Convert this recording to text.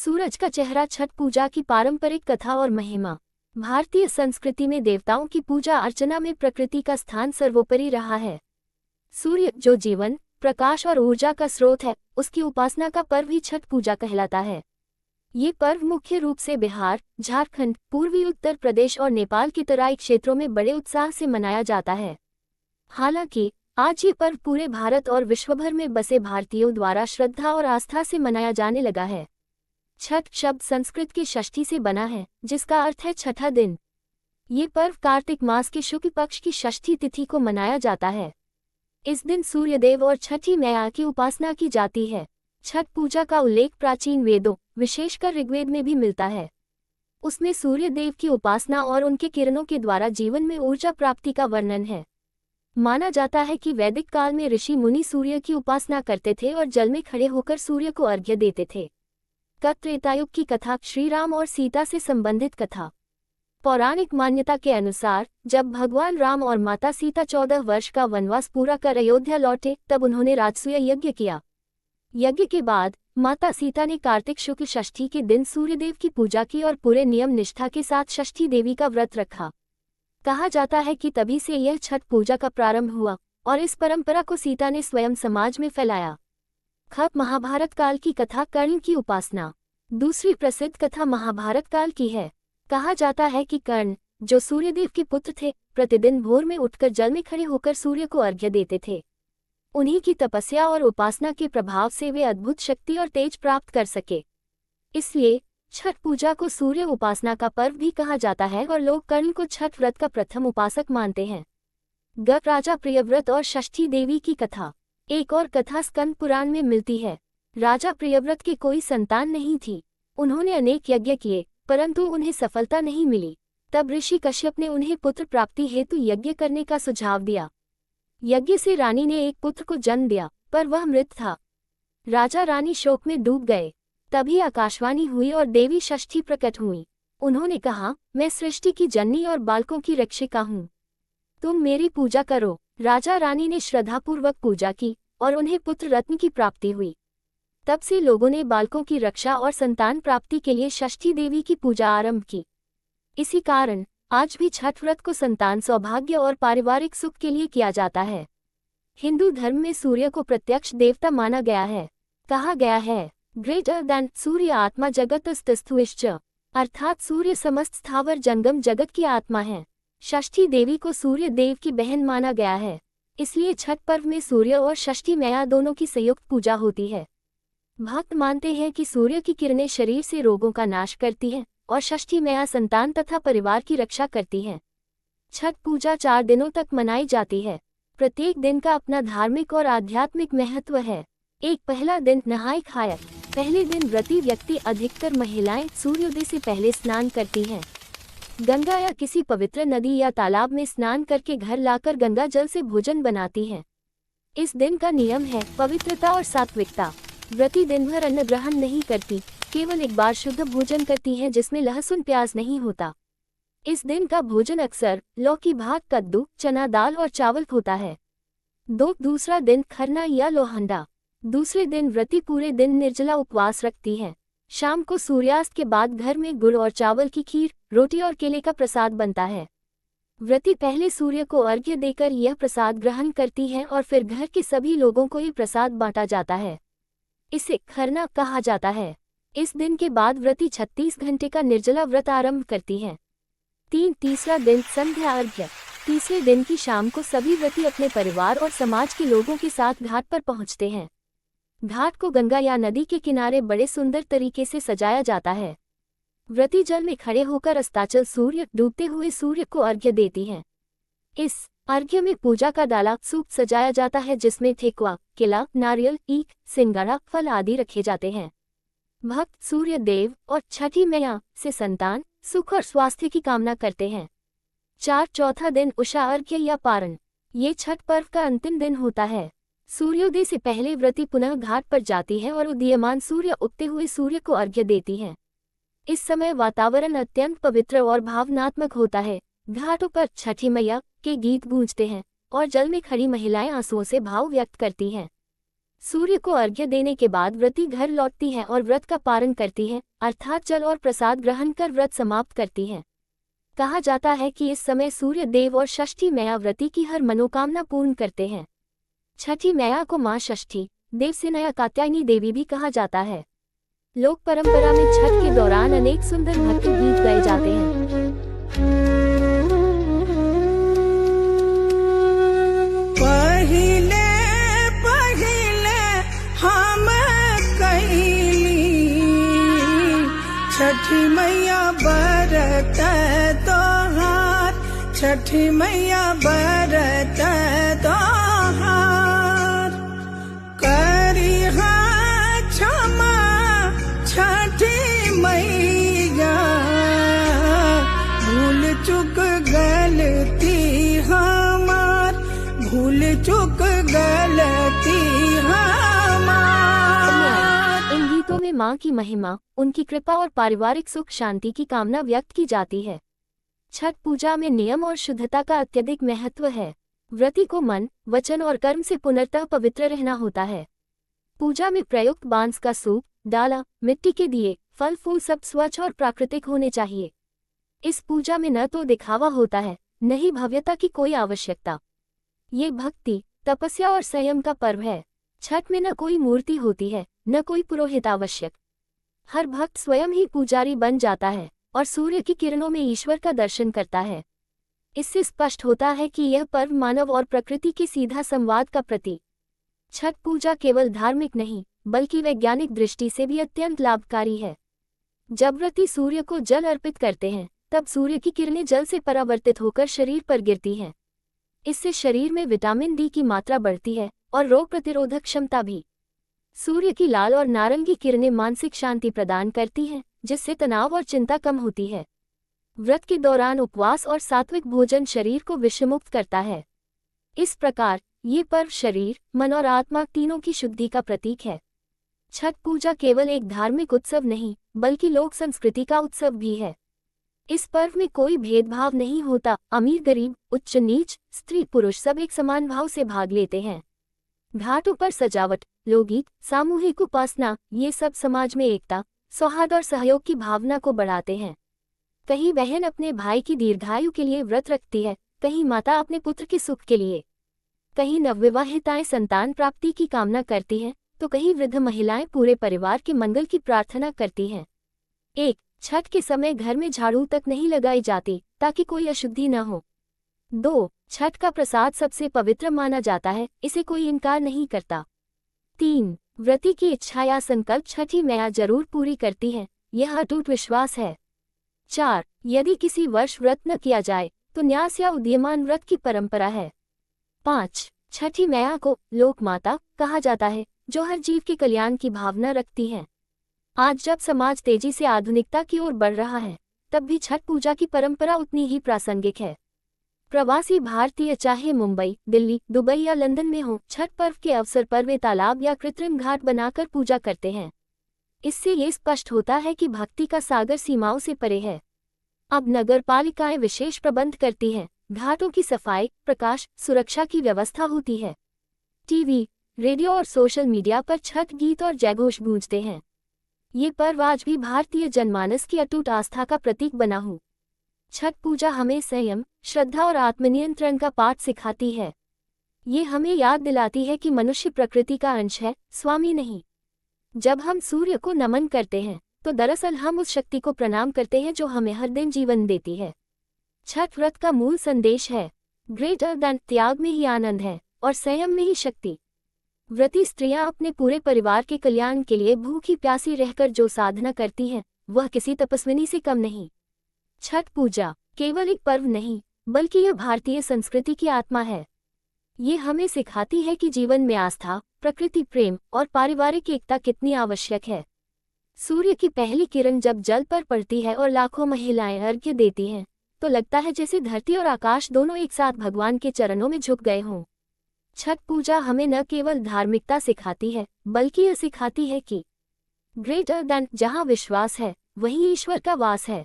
सूरज का चेहरा छठ पूजा की पारंपरिक कथा और महिमा। भारतीय संस्कृति में देवताओं की पूजा अर्चना में प्रकृति का स्थान सर्वोपरि रहा है। सूर्य जो जीवन, प्रकाश और ऊर्जा का स्रोत है, उसकी उपासना का पर्व ही छठ पूजा कहलाता है। ये पर्व मुख्य रूप से बिहार, झारखंड, पूर्वी उत्तर प्रदेश और नेपाल के तराई क्षेत्रों में बड़े उत्साह से मनाया जाता है। हालांकि आज ये पर्व पूरे भारत और विश्वभर में बसे भारतीयों द्वारा श्रद्धा और आस्था से मनाया जाने लगा है। छठ शब्द संस्कृत के षष्ठी से बना है, जिसका अर्थ है छठा दिन। ये पर्व कार्तिक मास के शुक्ल पक्ष की षष्ठी तिथि को मनाया जाता है। इस दिन सूर्यदेव और छठी मैया की उपासना की जाती है। छठ पूजा का उल्लेख प्राचीन वेदों, विशेषकर ऋग्वेद में भी मिलता है। उसमें सूर्यदेव की उपासना और उनके किरणों के द्वारा जीवन में ऊर्जा प्राप्ति का वर्णन है। माना जाता है कि वैदिक काल में ऋषि मुनि सूर्य की उपासना करते थे और जल में खड़े होकर सूर्य को अर्घ्य देते थे। त्रेतायुग की कथा श्री राम और सीता से संबंधित कथा। पौराणिक मान्यता के अनुसार जब भगवान राम और माता सीता 14 वर्ष का वनवास पूरा कर अयोध्या लौटे, तब उन्होंने राजसूय यज्ञ किया। यज्ञ के बाद माता सीता ने कार्तिक शुक्ल षष्ठी के दिन सूर्यदेव की पूजा की और पूरे नियम निष्ठा के साथ षष्ठी देवी का व्रत रखा। कहा जाता है कि तभी से यह छठ पूजा का प्रारंभ हुआ और इस परंपरा को सीता ने स्वयं समाज में फैलाया। महाभारत काल की कथा कर्ण की उपासना। दूसरी प्रसिद्ध कथा महाभारत काल की है। कहा जाता है कि कर्ण, जो सूर्यदेव के पुत्र थे, प्रतिदिन भोर में उठकर जल में खड़े होकर सूर्य को अर्घ्य देते थे। उन्हीं की तपस्या और उपासना के प्रभाव से वे अद्भुत शक्ति और तेज प्राप्त कर सके। इसलिए छठ पूजा को सूर्य उपासना का पर्व भी कहा जाता है और लोग कर्ण को छठ व्रत का प्रथम उपासक मानते हैं। राजा प्रियव्रत और षष्ठी देवी की कथा। एक और कथा स्कंद पुराण में मिलती है। राजा प्रियव्रत की कोई संतान नहीं थी। उन्होंने अनेक यज्ञ किए, परंतु उन्हें सफलता नहीं मिली। तब ऋषि कश्यप ने उन्हें पुत्र प्राप्ति हेतु यज्ञ करने का सुझाव दिया। यज्ञ से रानी ने एक पुत्र को जन्म दिया, पर वह मृत था। राजा रानी शोक में डूब गए। तभी आकाशवाणी हुई और देवी षष्ठी प्रकट हुई। उन्होंने कहा, मैं सृष्टि की जननी और बालकों की रक्षिका हूँ, तुम मेरी पूजा करो। राजा रानी ने श्रद्धापूर्वक पूजा की और उन्हें पुत्र रत्न की प्राप्ति हुई। तब से लोगों ने बालकों की रक्षा और संतान प्राप्ति के लिए षष्ठी देवी की पूजा आरंभ की। इसी कारण आज भी छठ व्रत को संतान सौभाग्य और पारिवारिक सुख के लिए किया जाता है। हिंदू धर्म में सूर्य को प्रत्यक्ष देवता माना गया है। कहा गया है, ग्रेटर दैन सूर्य आत्मा जगतस्तस्थुश्च, अर्थात सूर्य समस्त स्थावर जंगम जगत की आत्मा है। षष्ठी देवी को सूर्य देव की बहन माना गया है। इसलिए छठ पर्व में सूर्य और षष्ठी मैया दोनों की संयुक्त पूजा होती है। भक्त मानते हैं कि सूर्य की किरणें शरीर से रोगों का नाश करती हैं और षष्ठी मैया संतान तथा परिवार की रक्षा करती हैं। छठ पूजा 4 दिनों तक मनाई जाती है। प्रत्येक दिन का अपना धार्मिक और आध्यात्मिक महत्व है। एक पहला दिन नहाय खाया। पहले दिन व्रती व्यक्ति, अधिकतर महिलाएं, सूर्योदय से पहले स्नान करती हैं। गंगा या किसी पवित्र नदी या तालाब में स्नान करके घर लाकर गंगा जल से भोजन बनाती हैं। इस दिन का नियम है पवित्रता और सात्विकता। व्रती दिन भर अन्न ग्रहण नहीं करती, केवल एक बार शुद्ध भोजन करती हैं जिसमें लहसुन प्याज नहीं होता। इस दिन का भोजन अक्सर लौकी, भात, कद्दू, चना दाल और चावल होता है। दूसरा दिन खरना या लोहंडा। दूसरे दिन व्रती पूरे दिन निर्जला उपवास रखती है। शाम को सूर्यास्त के बाद घर में गुड़ और चावल की खीर, रोटी और केले का प्रसाद बनता है। व्रती पहले सूर्य को अर्घ्य देकर यह प्रसाद ग्रहण करती है और फिर घर के सभी लोगों को ये प्रसाद बांटा जाता है। इसे खरना कहा जाता है। इस दिन के बाद व्रती 36 घंटे का निर्जला व्रत आरंभ करती हैं। तीसरा दिन संध्या अर्घ्य। तीसरे दिन की शाम को सभी व्रती अपने परिवार और समाज के लोगों के साथ घाट पर पहुंचते हैं। घाट को गंगा या नदी के किनारे बड़े सुंदर तरीके से सजाया जाता है। व्रती जल में खड़े होकर अस्ताचल सूर्य, डूबते हुए सूर्य को अर्घ्य देती हैं। इस अर्घ्य में पूजा का डाला, सूप सजाया जाता है जिसमें ठेकुआ, केला, नारियल, ईख, सिंगाड़ा, फल आदि रखे जाते हैं। भक्त सूर्य देव और छठी मैया से संतान, सुख और स्वास्थ्य की कामना करते हैं। चौथा दिन उषा अर्घ्य या पारण। ये छठ पर्व का अंतिम दिन होता है। सूर्योदय से पहले व्रती पुनः घाट पर जाती है और उदीयमान सूर्य, उगते हुए सूर्य को अर्घ्य देती हैं। इस समय वातावरण अत्यंत पवित्र और भावनात्मक होता है। घाटों पर छठी मैया के गीत गूंजते हैं और जल में खड़ी महिलाएं आंसुओं से भाव व्यक्त करती हैं। सूर्य को अर्घ्य देने के बाद व्रती घर लौटती है और व्रत का पारण करती है, अर्थात जल और प्रसाद ग्रहण कर व्रत समाप्त करती है। कहा जाता है कि इस समय सूर्य देव और षष्ठी मैया व्रती की हर मनोकामना पूर्ण करते हैं। छठी मैया को मां षष्ठी देवसेना कात्यायनी देवी भी कहा जाता है। लोक परंपरा में छठ के दौरान अनेक सुंदर भक्ति गीत गाए जाते हैं। पहिले पहिले हम कैली छठी मैया बरत तोहार, छठी मैया बरत तोहार। करिहा क्षमा छठी मैया, भूल चुक गलती हमार, भूल चुक गलती हमार। इन गीतों में मां की महिमा, उनकी कृपा और पारिवारिक सुख शांति की कामना व्यक्त की जाती है। छठ पूजा में नियम और शुद्धता का अत्यधिक महत्व है। व्रती को मन, वचन और कर्म से पुनर्तः पवित्र रहना होता है। पूजा में प्रयुक्त बांस का सूप, डाला, मिट्टी के दिए, फल फूल सब स्वच्छ और प्राकृतिक होने चाहिए। इस पूजा में न तो दिखावा होता है, न ही भव्यता की कोई आवश्यकता। ये भक्ति, तपस्या और संयम का पर्व है। छठ में न कोई मूर्ति होती है, न कोई पुरोहित आवश्यक। हर भक्त स्वयं ही पुजारी बन जाता है और सूर्य की किरणों में ईश्वर का दर्शन करता है। इससे स्पष्ट होता है कि यह पर्व मानव और प्रकृति के सीधा संवाद का प्रतीक। छठ पूजा केवल धार्मिक नहीं, बल्कि वैज्ञानिक दृष्टि से भी अत्यंत लाभकारी है। जब व्रती सूर्य को जल अर्पित करते हैं, तब सूर्य की किरणें जल से परावर्तित होकर शरीर पर गिरती हैं। इससे शरीर में विटामिन डी की मात्रा बढ़ती है और रोग प्रतिरोधक क्षमता भी। सूर्य की लाल और नारंगी किरणें मानसिक शांति प्रदान करती हैं, जिससे तनाव और चिंता कम होती है। व्रत के दौरान उपवास और सात्विक भोजन शरीर को विषमुक्त करता है। इस प्रकार ये पर्व शरीर, मन और आत्मा तीनों की शुद्धि का प्रतीक है। छठ पूजा केवल एक धार्मिक उत्सव नहीं, बल्कि लोक संस्कृति का उत्सव भी है। इस पर्व में कोई भेदभाव नहीं होता। अमीर गरीब, उच्च नीच, स्त्री पुरुष सब एक समान भाव से भाग लेते हैं। घाटों पर सजावट, लोकगीत, सामूहिक उपासना, ये सब समाज में एकता, सौहार्द और सहयोग की भावना को बढ़ाते हैं। कहीं बहन अपने भाई की दीर्घायु के लिए व्रत रखती है, कहीं माता अपने पुत्र के सुख के लिए, कहीं नवविवाहिताएं संतान प्राप्ति की कामना करती हैं, तो कहीं वृद्ध महिलाएं पूरे परिवार के मंगल की प्रार्थना करती हैं। 1. छठ के समय घर में झाड़ू तक नहीं लगाई जाती, ताकि कोई अशुद्धि न हो। 2. छठ का प्रसाद सबसे पवित्र माना जाता है, इसे कोई इनकार नहीं करता। 3. व्रती की इच्छा या संकल्प छठी मैया जरूर पूरी करती है, यह अटूट विश्वास है। 4. यदि किसी वर्ष व्रत न किया जाए, तो न्यास या उदीयमान व्रत की परंपरा है। 5. छठी मैया को लोक माता कहा जाता है, जो हर जीव के कल्याण की भावना रखती है। आज जब समाज तेजी से आधुनिकता की ओर बढ़ रहा है, तब भी छठ पूजा की परंपरा उतनी ही प्रासंगिक है। प्रवासी भारतीय चाहे मुंबई, दिल्ली, दुबई या लंदन में हो, छठ पर्व के अवसर पर वे तालाब या कृत्रिम घाट बनाकर पूजा करते हैं। इससे ये स्पष्ट होता है कि भक्ति का सागर सीमाओं से परे है। अब नगर पालिकाएं विशेष प्रबंध करती हैं, घाटों की सफाई, प्रकाश, सुरक्षा की व्यवस्था होती है। टीवी, रेडियो और सोशल मीडिया पर छठ गीत और जयघोष गूंजते हैं। ये पर्व आज भी भारतीय जनमानस की अटूट आस्था का प्रतीक बना हुआ। छठ पूजा हमें संयम, श्रद्धा और आत्मनियंत्रण का पाठ सिखाती है। ये हमें याद दिलाती है कि मनुष्य प्रकृति का अंश है, स्वामी नहीं। जब हम सूर्य को नमन करते हैं, तो दरअसल हम उस शक्ति को प्रणाम करते हैं जो हमें हर दिन जीवन देती है। छठ व्रत का मूल संदेश है, ग्रेटर देन, त्याग में ही आनंद है और संयम में ही शक्ति। व्रती स्त्रियां अपने पूरे परिवार के कल्याण के लिए भूखी प्यासी रहकर जो साधना करती हैं, वह किसी तपस्विनी से कम नहीं। छठ पूजा केवल एक पर्व नहीं, बल्कि यह भारतीय संस्कृति की आत्मा है। ये हमें सिखाती है कि जीवन में आस्था, प्रकृति प्रेम और पारिवारिक एकता कितनी आवश्यक है। सूर्य की पहली किरण जब जल पर पड़ती है और लाखों महिलाएं अर्घ्य देती हैं, तो लगता है जैसे धरती और आकाश दोनों एक साथ भगवान के चरणों में झुक गए हों। छठ पूजा हमें न केवल धार्मिकता सिखाती है, बल्कि यह सिखाती है कि ग्रेटर देन, जहाँ विश्वास है, वहीं ईश्वर का वास है।